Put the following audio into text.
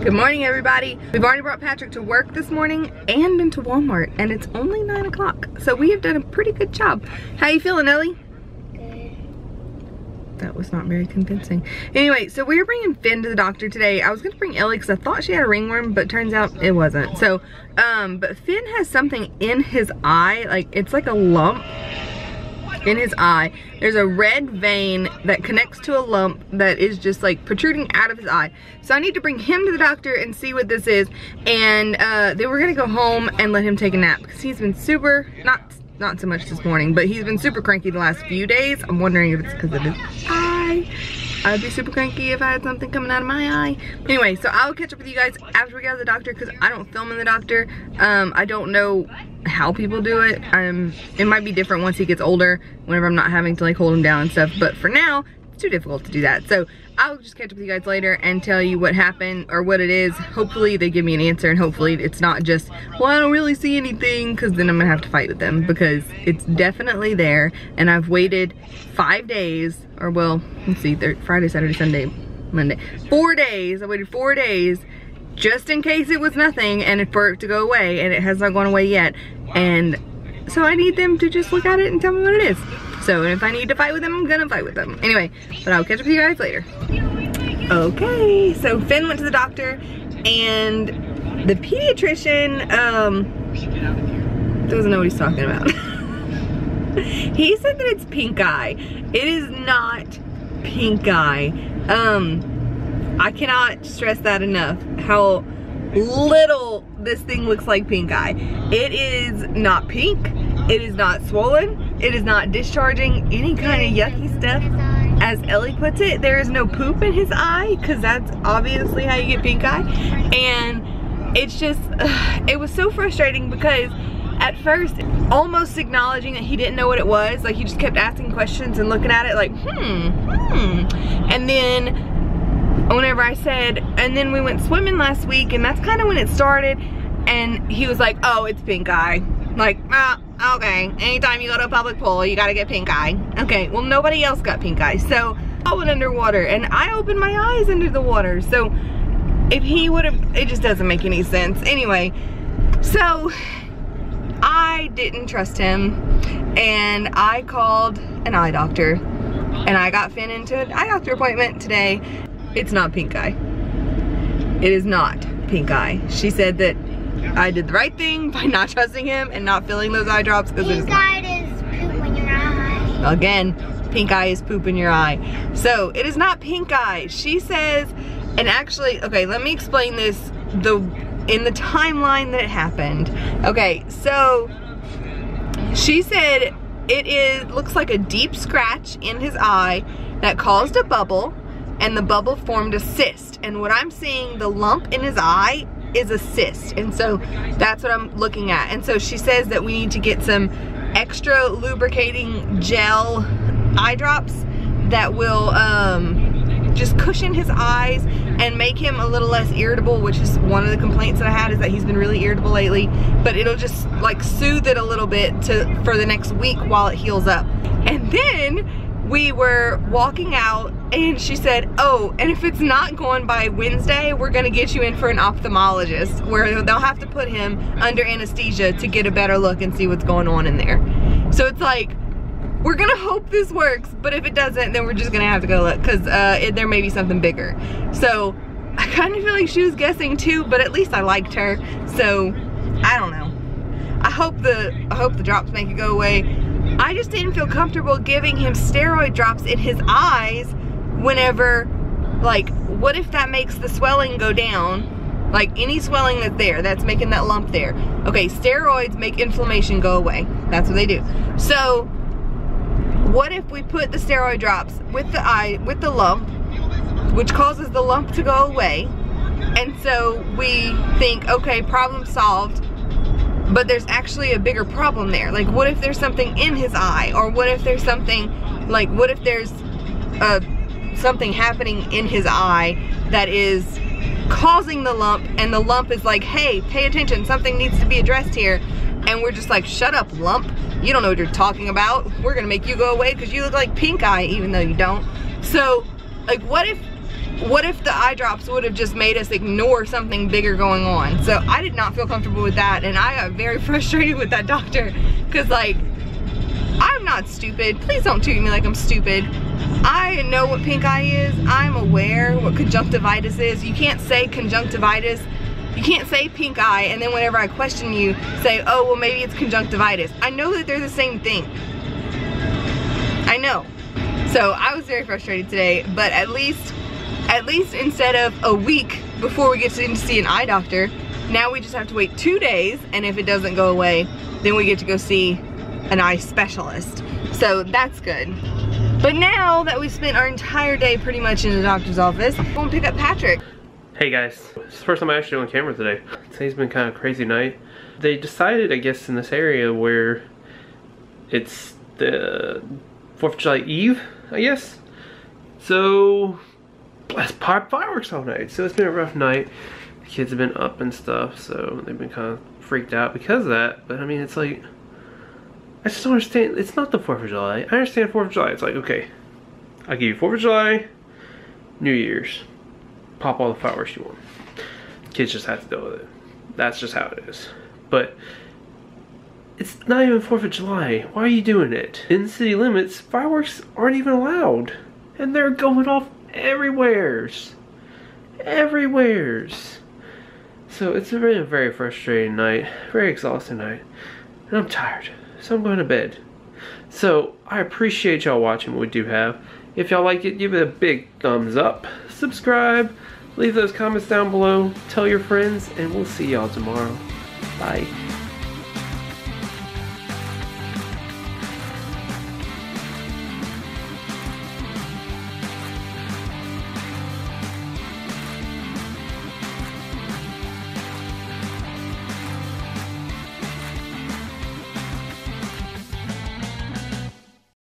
Good morning, everybody. We've already brought Patrick to work this morning and been to Walmart, and it's only 9 o'clock. So we have done a pretty good job. How you feeling, Ellie? Good. That was not very convincing. Anyway, so we were bringing Finn to the doctor today. I was gonna bring Ellie because I thought she had a ringworm, but turns out it wasn't. So, but Finn has something in his eye, like it's like a lump in his eye. There's a red vein that connects to a lump that is just like protruding out of his eye. So I need to bring him to the doctor and see what this is. And then we're gonna go home and let him take a nap because he's been super, not so much this morning, but he's been super cranky the last few days. I'm wondering if it's because of his eye. I'd be super cranky if I had something coming out of my eye. Anyway, so I'll catch up with you guys after we get out of the doctor because I don't film in the doctor. I don't know how people do it. It might be different once he gets older, whenever I'm not having to like hold him down and stuff. But for now, it's too difficult to do that. So I'll just catch up with you guys later and tell you what happened or what it is. Hopefully they give me an answer and hopefully it's not just, well, I don't really see anything, because then I'm gonna have to fight with them because it's definitely there. And I've waited 5 days, or well, let's see, Friday, Saturday, Sunday, Monday. 4 days, I waited 4 days just in case it was nothing and for it to go away, and it has not gone away yet. And so I need them to just look at it and tell me what it is. So if I need to fight with them, I'm gonna fight with them. Anyway, but I'll catch up with you guys later. Okay, so Finn went to the doctor and the pediatrician doesn't know what he's talking about. He said that it's pink eye. It is not pink eye. I cannot stress that enough, how little this thing looks like pink eye. It is not pink. It is not swollen. It is not discharging any kind of yucky stuff. As Ellie puts it, there is no poop in his eye, because that's obviously how you get pink eye. And it's just, it was so frustrating because at first, almost acknowledging that he didn't know what it was, like he just kept asking questions and looking at it like, And then whenever I said, and then we went swimming last week, and that's kind of when it started, and he was like, oh, it's pink eye. Like, okay, anytime you go to a public pool, you gotta get pink eye. Okay, well, nobody else got pink eye, so I went underwater, and I opened my eyes under the water, so if he would have, it just doesn't make any sense. Anyway, so I didn't trust him, and I called an eye doctor, and I got Finn into an eye doctor appointment today. It's not pink eye. It is not pink eye. She said that I did the right thing by not trusting him and not filling those eye drops because pink eye is poop in your eye. Again, pink eye is poop in your eye. So it is not pink eye. She says, and actually, okay, let me explain this in the timeline that it happened. Okay, so she said looks like a deep scratch in his eye that caused a bubble, and the bubble formed a cyst. And what I'm seeing, the lump in his eye is a cyst, and so that's what I'm looking at. And so she says that we need to get some extra lubricating gel eye drops that will just cushion his eyes and make him a little less irritable, which is one of the complaints that I had, is that he's been really irritable lately. But it'll just like soothe it a little bit for the next week while it heals up. And then we were walking out and she said, oh, and if it's not going by Wednesday, we're gonna get you in for an ophthalmologist where they'll have to put him under anesthesia to get a better look and see what's going on in there. So it's like, we're gonna hope this works, but if it doesn't, then we're just gonna have to go look, because there may be something bigger. So I kind of feel like she was guessing too, but at least I liked her. So I don't know. I hope the drops make it go away. I just didn't feel comfortable giving him steroid drops in his eyes whenever, like, what if that makes the swelling go down? Like, any swelling that's there, that's making that lump there. Okay, steroids make inflammation go away. That's what they do. So, what if we put the steroid drops with the lump, which causes the lump to go away, and so we think, okay, problem solved, but there's actually a bigger problem there. Like, what if there's something in his eye? Or what if there's something, like, what if there's something happening in his eye that is causing the lump, and the lump is like, hey, pay attention, something needs to be addressed here. And we're just like, shut up, lump. You don't know what you're talking about. We're gonna make you go away because you look like pink eye, even though you don't. So, like, what if what if the eye drops would have just made us ignore something bigger going on? So I did not feel comfortable with that, and I got very frustrated with that doctor, because like, I'm not stupid. Please don't treat me like I'm stupid. I know what pink eye is. I'm aware what conjunctivitis is. You can't say conjunctivitis. You can't say pink eye and then whenever I question you, say, oh, well, maybe it's conjunctivitis. I know that they're the same thing. I know. So I was very frustrated today, but at least instead of a week before we get to see an eye doctor, now we just have to wait 2 days, and if it doesn't go away, then we get to go see an eye specialist. So that's good. But now that we spent our entire day pretty much in the doctor's office, we're gonna pick up Patrick. Hey guys, it's the first time I'm actually on camera today. Today's been kind of a crazy night. They decided, I guess, in this area where it's the 4th of July Eve, I guess. So, let's pop fireworks all night. So it's been a rough night. The kids have been up and stuff, so they've been kind of freaked out because of that. But I mean, it's like, I just don't understand. It's not the 4th of July. I understand 4th of July. It's like, okay, I'll give you 4th of July, New Year's. Pop all the fireworks you want. Kids just have to deal with it. That's just how it is. But it's not even 4th of July. Why are you doing it? In city limits, fireworks aren't even allowed. And they're going off everywheres. Everywheres. So it's been a very frustrating night. Very exhausting night. And I'm tired. So I'm going to bed. So I appreciate y'all watching what we do have. If y'all like it, give it a big thumbs up. Subscribe. Leave those comments down below. Tell your friends. And we'll see y'all tomorrow. Bye.